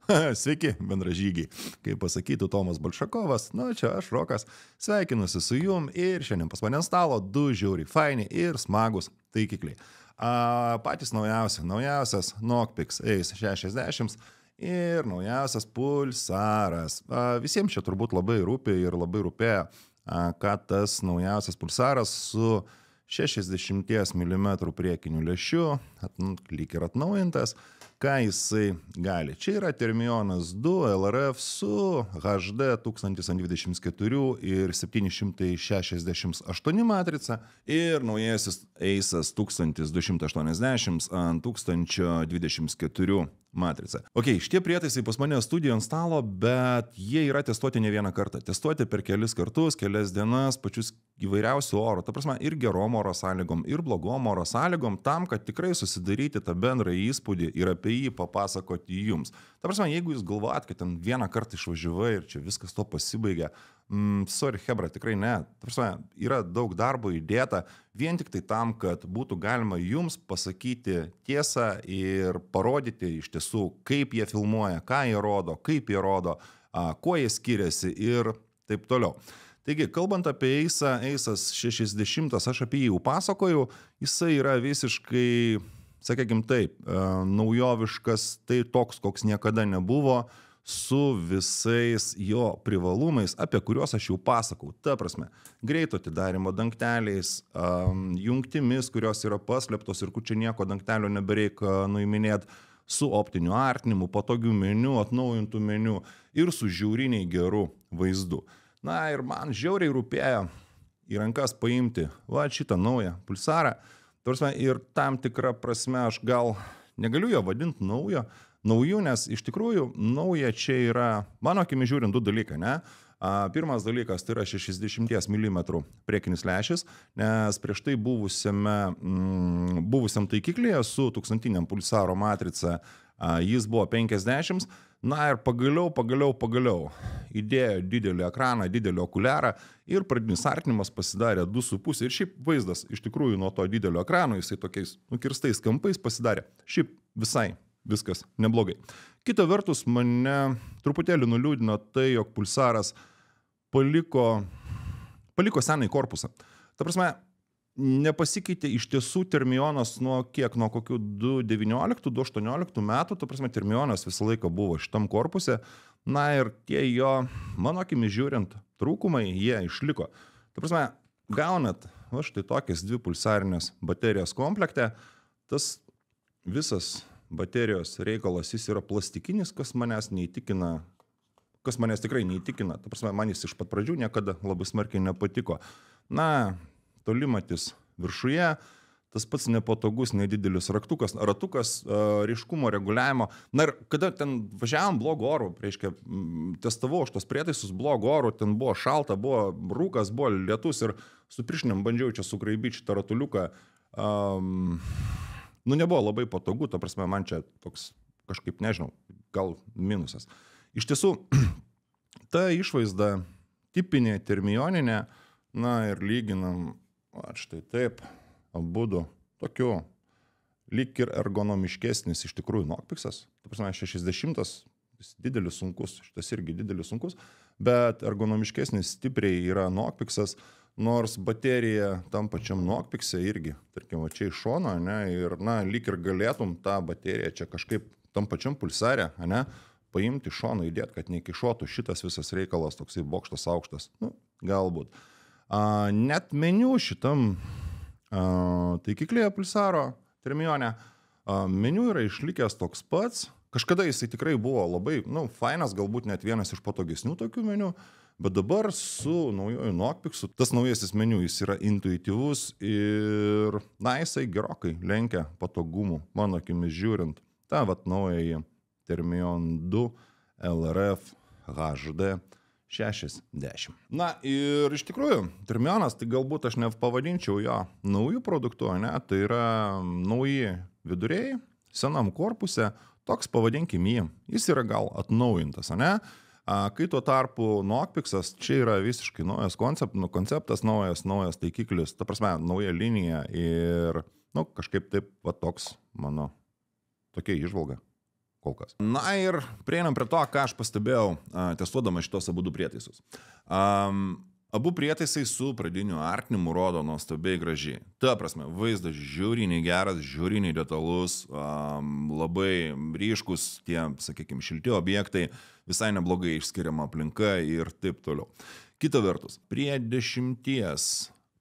Sveiki, bendražygiai. Kaip pasakytų Tomas Balšakovas, čia aš Rokas, sveikinusi su jum ir šiandien pas mane ant stalo du žiauriai faini ir smagus taikikliai. Patys naujausias Knockpix Ace 60 ir naujausias Pulsaras. Visiems čia turbūt labai rūpi ir labai rūpėjo, kad tas naujausias Pulsaras su 60 mm priekiniu lęšiu, lyg ir atnaujintas, ką jisai gali. Čia yra Thermionas 2 LRF su HD 1024 ir 768 matrica ir naujasis Ace'as 1280 ant 1024 matrica. Ok, šitie prietaisai pas mane studijoje ant stalo, bet jie yra testuoti ne vieną kartą. Testuoti per kelis kartus, kelias dienas, pačius įvairiausių oro. Ta prasme, ir gerom oro sąlygom, ir blogom oro sąlygom, tam, kad tikrai susidaryti tą bendrą įspūdį ir apie jį papasakoti jums. Ta prasme, jeigu jūs galvojat, kad ten vieną kartą išvažiavai ir čia viskas to pasibaigia, sorry, hebra, tikrai ne. Ta prasme, yra daug darbo įdėta vien tik tai tam, kad būtų galima jums pasakyti tiesą ir parodyti iš tiesų, kaip jie filmuoja, ką jie rodo, kaip jie rodo, kuo jie skiriasi ir taip toliau. Taigi, kalbant apie Ace'as 60, aš apie jį jau pasakojau, jisai yra visiškai, sakėkim taip, naujoviškas, tai toks, koks niekada nebuvo, su visais jo privalumais, apie kuriuos aš jau pasakau. Ta prasme, greito atidarimo dangteliais, jungtimis, kurios yra paslėptos ir kur čia nieko dangtelio nebereika nuiminėti, su optiniu artinimu, patogiu meniu, atnaujintų meniu ir su žiauriniai geru vaizdu. Na ir man žiauriai rūpėjo į rankas paimti šitą naują Pulsarą. Ir tam tikrą prasme aš gal negaliu jo vadinti nauju, nes iš tikrųjų nauja čia yra, mano akimi žiūrint, du dalykai, ne? Pirmas dalykas tai yra 60 mm priekinis lęšis, nes prieš tai buvusiam taikiklyje su 1000 Pulsaro matrica jis buvo 50, na ir pagaliau įdėjo didelį ekraną, didelį okuliarą ir pradinis artinimas pasidarė 2,5 ir šiaip vaizdas iš tikrųjų nuo to didelio ekrano, jisai tokiais nukirstais kampais pasidarė, šiaip visai viskas neblogai. Kita vertus, mane truputėlį nuliūdino tai, jog Pulsaras paliko senąjį korpusą. Ta prasme, nepasikeitė iš tiesų Thermionas nuo kokių 2019-2018 metų, ta prasme, Thermionas visą laiką buvo šitam korpuse, na ir tie jo, mano akimi žiūrint, trūkumai, jie išliko. Ta prasme, gaunat, štai tokias dvi pulsarinės baterijos komplekte, tas visas baterijos reikalas, jis yra plastikinis, kas manęs tikrai neįtikina. Ta prasme, man jis iš pat pradžių niekada labai smarkiai nepatiko. Na, tolimatis viršuje, tas pats nepatogus, nedidelis ratukas ryškumo reguliavimo. Na ir kada ten važiavom blogo oro, reiškia, testavau aš tos prietaisus blogo oro, ten buvo šalta, buvo rūkas, buvo lietus ir su pirštinėm bandžiau čia sugraibyti šitą ratuliuką. Nebuvo labai patogu, ta prasme, man čia toks kažkaip, nežinau, gal minusas. Iš tiesų, ta išvaizda tipinė, termioninė, na ir lyginam, štai taip, abudu tokiu, lyg ir ergonomiškesnis iš tikrųjų Knockpix'as. Ta prasme, 60, didelis sunkus, šitas irgi didelis sunkus, bet ergonomiškesnis stipriai yra Knockpix'as, nors baterija tam pačiam Knockpix'e irgi, tarkim, čia iš šono, ne, ir, na, lyg ir galėtum tą bateriją čia kažkaip tam pačiam Pulsare, ne, paimti iš šono, įdėti, kad nekišotų šitas visas reikalas, toksai bokštas aukštas, galbūt. Net meniu šitam taikiklyje Pulsaro Thermione, meniu yra išlikęs toks pats, kažkada jisai tikrai buvo labai, fainas, galbūt net vienas iš patogesnių tokių meniu, bet dabar su naujoju Knockpix'u, tas naujasis meniu, jis yra intuityvus ir, na, jisai gerokai lenkia patogumų, mano akimis žiūrint, tą naująjį Thermion 2 LRF HD 60. Na ir iš tikrųjų, Thermionas, tai galbūt aš nepavadinčiau jo naujų produktų, ne, tai yra nauji viduriai, senam korpuse, toks pavadinkim jį, jis yra gal atnaujintas, ne? Kai tuo tarpu Knockpix'as čia yra visiškai naujas konceptas, naujas taikiklis, ta prasme, nauja linija ir, kažkaip taip, toks mano tokia įžvalga. kol kas. Na ir prieinam prie to, ką aš pastebėjau testuodama šitos abu du prietaisus. Abu prietaisai su pradiniu artinimu rodo nuostabiai gražiai. Ta prasme, vaizdas žiūriniai geras, žiūriniai detalus, labai ryškus tie, sakykime, šilti objektai, visai neblogai išskiriama aplinka ir taip toliau. Kita vertus, prie 10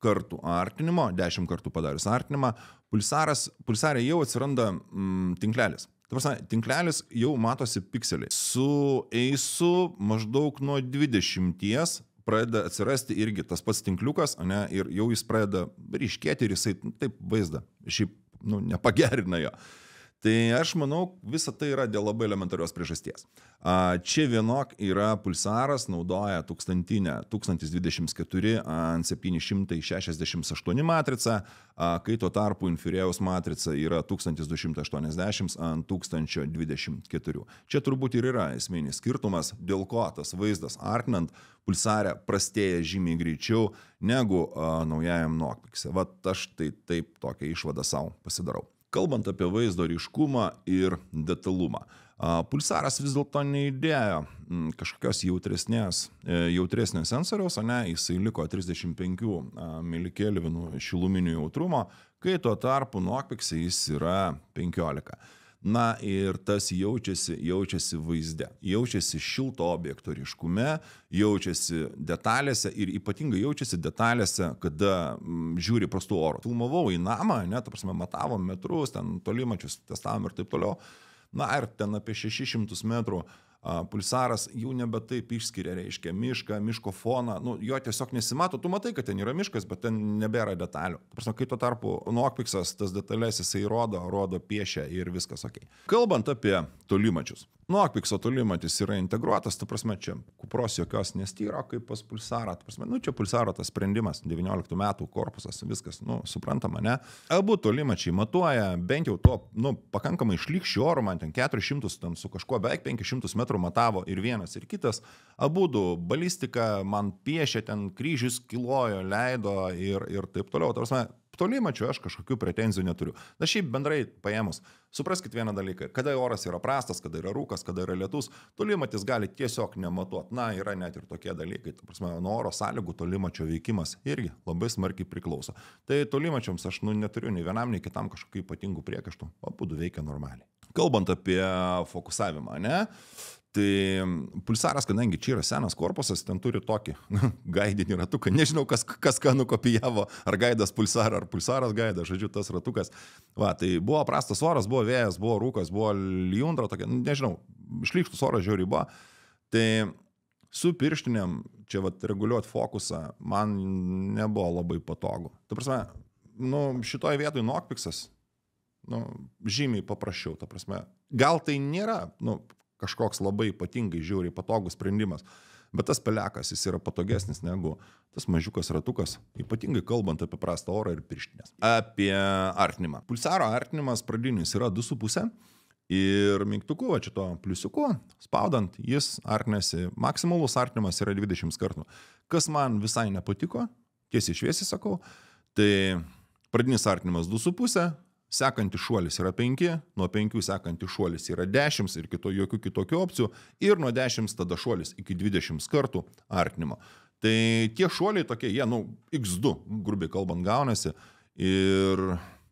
kartų artinimo, 10 kartų padarius artinimą, pulsare jau atsiranda tinklelis. Ta prasme, tinklelis jau matosi pikseliai. Su eisu maždaug nuo 20 pradeda atsirasti irgi tas pats tinkliukas, ne, ir jau jis pradeda ryškėti ir jisai taip vaizdą, šiaip nepagerina jo. Tai aš manau, visa tai yra dėl labai elementarios priežasties. Čia vienok yra pulsaras, naudoja 1024 ant 768 matricą, kai tuo tarpu Inferijaus matrica yra 1280 ant 1024. Čia turbūt ir yra esminis skirtumas, dėl ko tas vaizdas artinant pulsare prastėja žymiai greičiau negu naujajam Nokpikse. Vat aš tai taip tokią išvadą savo pasidarau. Kalbant apie vaizdo ryškumą ir detalumą, pulsaras vis dėlto neįdėjo kažkokios jautresnės sensoriaus, jisai liko 35 milikelvinų šiluminių jautrumo, kai tuo tarpu Nokpikse jis yra 15. Na ir tas jaučiasi vaizde, jaučiasi šilto objekto ryškume, jaučiasi detalėse ir ypatingai jaučiasi detalėse, kada žiūri prastų oro. Filmavau į namą, ta prasme, matavom metrus, ten tolimačius testavom ir taip toliau. Na ir ten apie 600 metrų pulsaras jau nebe taip išskiria, reiškia, miško foną, jo tiesiog nesimato, tu matai, kad ten yra miškas, bet ten nebėra detalių. Prasme, kai tuo tarpu Nokpiksas tas detalės jisai rodo, piešia ir viskas ok. Kalbant apie tolimačius. Nokpikso tolimatis yra integruotas, ta prasme, čia kupros jokios nestyro, kaip pas pulsarą, ta prasme, čia pulsaro tas sprendimas, 19 metų korpusas, viskas, suprantama, ne? Abu tolimačiai matuoja, bent jau to, pakankamai šlykščių oro, man ten 400, ten su kažkuo beveik 500 metrų matavo ir vienas ir kitas, abudu balistiką man piešė, ten kryžius kilojo, leido ir taip toliau, ta prasme, tolimačių aš kažkokių pretenzijų neturiu. Na šiaip bendrai paėmus, supraskit vieną dalyką, kada oras yra prastas, kada yra rūkas, kada yra lietus, tolimatis gali tiesiog nematuoti. Na, yra net ir tokie dalykai, ta prasme, nuo oro sąlygų tolimačio veikimas irgi labai smarkiai priklauso. Tai tolimačiams aš neturiu nei vienam, nei kitam kažkokių ypatingų priekaištų, abudu veikia normaliai. Kalbant apie fokusavimą, ne? Tai pulsaras, kadangi čia yra senas korpusas, ten turi tokį gaidinį ratuką. Nežinau, kas ką nukopijavo, ar gaidas pulsarą, ar pulsaras gaidas, žodžiu, tas ratukas. Va, tai buvo prastas oras, buvo vėjas, buvo rūkas, buvo lijundra tokia, nežinau, šlykštus oras žiauriai buvo. Tai su pirštinėm čia reguliuoti fokusą man nebuvo labai patogu. Ta prasme, šitoj vietoj Nokpiksas, žymiai paprasčiau, ta prasme. Gal tai nėra, kažkoks labai ypatingai žiauriai patogus sprendimas. Bet tas pelekas, jis yra patogesnis negu tas mažiukas ratukas, ypatingai kalbant apie prastą orą ir pirštinės. Apie artinimą. Pulsaro artinimas pradinis yra 2,5 ir mygtuku, šito pliusiuku, spaudant, jis artinasi, maksimalus artinimas yra 20 kartų. Kas man visai nepatiko, tiesiai šviesiai sakau, tai pradinis artinimas 2,5, sekantis šuolis yra 5, nuo 5 sekantis šuolis yra 10 ir jokių kitokių opcijų ir nuo 10 tada šuolis iki 20 kartų artinimo. Tai tie šuoliai tokie, jie, x2, grubiai kalbant, gaunasi ir,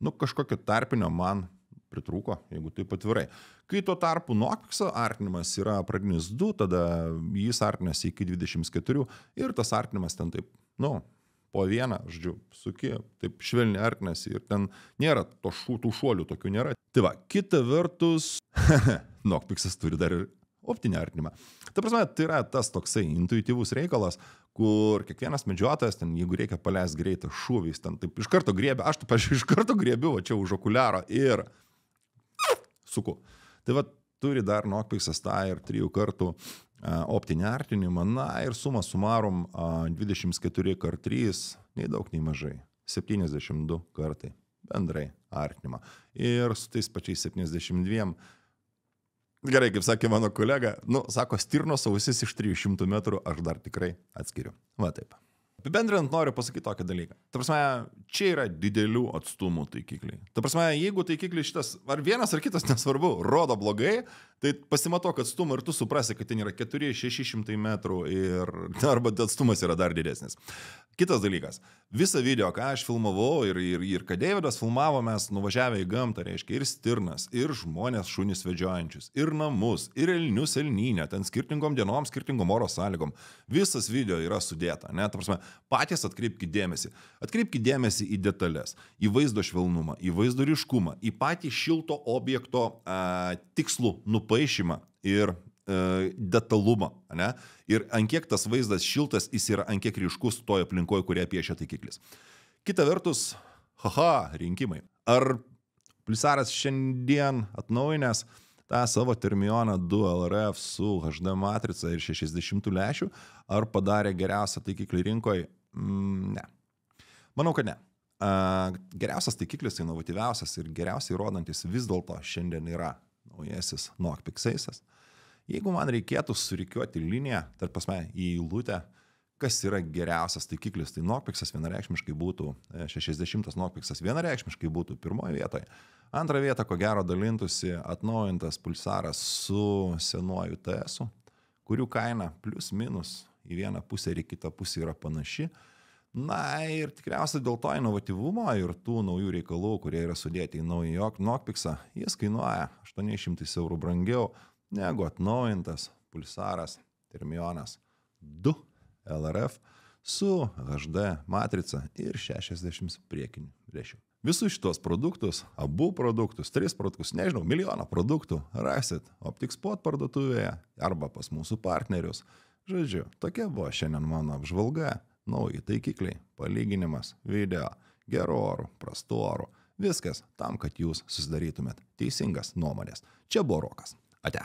kažkokio tarpinio man pritrūko, jeigu taip atvirai. Kai tuo tarpu Nokpikso artinimas yra pradinis 2, tada jis artinasi iki 24 ir tas artinimas ten taip, po vieną, žodžiu, suki, taip švelniai artinasi ir ten nėra tų šuolių tokių nėra. Tai va, kita vertus, Nokpiksas turi dar ir optinį artinimą. Ta prasme, tai yra tas toksai intuityvus reikalas, kur kiekvienas medžiotojas, ten, jeigu reikia paleisti greitą šūvį, ten taip iš karto griebia, aš iš karto griebiu čia už okuliaro ir suku. Tai va, turi dar Nokpiksas tą ir 3 kartų optinį artinimą, ir suma sumarum 24 x 3, nei daug, nei mažai, 72 kartai bendrai artinimą. Ir su tais pačiais 72, gerai, kaip sakė mano kolega, sako, stirnos ausis iš 300 metrų aš dar tikrai atskiriu. Va taip. Apibendrinant noriu pasakyti tokį dalyką. Ta prasme, čia yra didelių atstumų taikikliai. Ta prasme, jeigu taikiklis šitas, ar vienas ar kitas, nesvarbu, rodo blogai, tai pasimato, kad atstumą ir tu suprasi, kad ten yra 400-600 metrų ir arba atstumas yra dar didesnis. Kitas dalykas. Visą video, ką aš filmavau ir kad Deividas filmavo, mes nuvažiavę į gamtą, reiškia ir stirnas, ir žmonės šunis vedžiojančius, ir namus, ir elnius elnynę, ten skirtingom dienom, skirtingom oro sąlygom. Visas video yra sudėta, ne? Ta prasme, patys atkreipkite dėmesį. Atkreipkite dėmesį į detalės, į vaizdo švelnumą, į vaizdo ryškumą, į patį šilto objekto tikslų nupaišymą ir detalumą, ne? Ir ant kiek tas vaizdas šiltas, jis yra ant kiek ryškus toje aplinkoje, kurie piešia taikiklis. Kita vertus, rinkimai. Ar Pulsaras šiandien atnaujinęs tą savo Termioną 2 LRF su HD matrica ir 60 lęšių, ar padarė geriausią taikiklį rinkoje? Ne. Manau, kad ne. Geriausias taikiklis, inovatyviausias ir geriausiai rodantis vis dėlto šiandien yra naujasis Knockpix Ace'as. Jeigu man reikėtų surikiuoti liniją, tarp prasme, į eilutę, kas yra geriausias taikiklis, tai Knockpix'as vienareikšmiškai būtų, 60 Knockpix'as vienareikšmiškai būtų pirmoje vietoje. Antrą vietą, ko gero, dalintųsi atnaujintas Pulsaras su senuoju TS-u, kurių kaina plius minus į vieną pusę ir į kitą pusę yra panaši. Na ir tikriausiai dėl to inovatyvumo ir tų naujų reikalų, kurie yra sudėti į naują Knockpix'ą, jis kainuoja 800 eurų brangiau negu atnaujintas Pulsaras Termionas 2 LRF su HD matrica ir 60 priekinių lęšių. Visus šitos produktus, abu produktus, 3 produktus, nežinau, milijoną produktų rasit OpticSpot parduotuvėje arba pas mūsų partnerius. Žodžiu, tokia buvo šiandien mano apžvalga, nauji taikikliai, palyginimas, video, gerų orų, prastų orų, viskas tam, kad jūs susidarytumėt teisingas nuomonės. Čia buvo Rokas. Ate.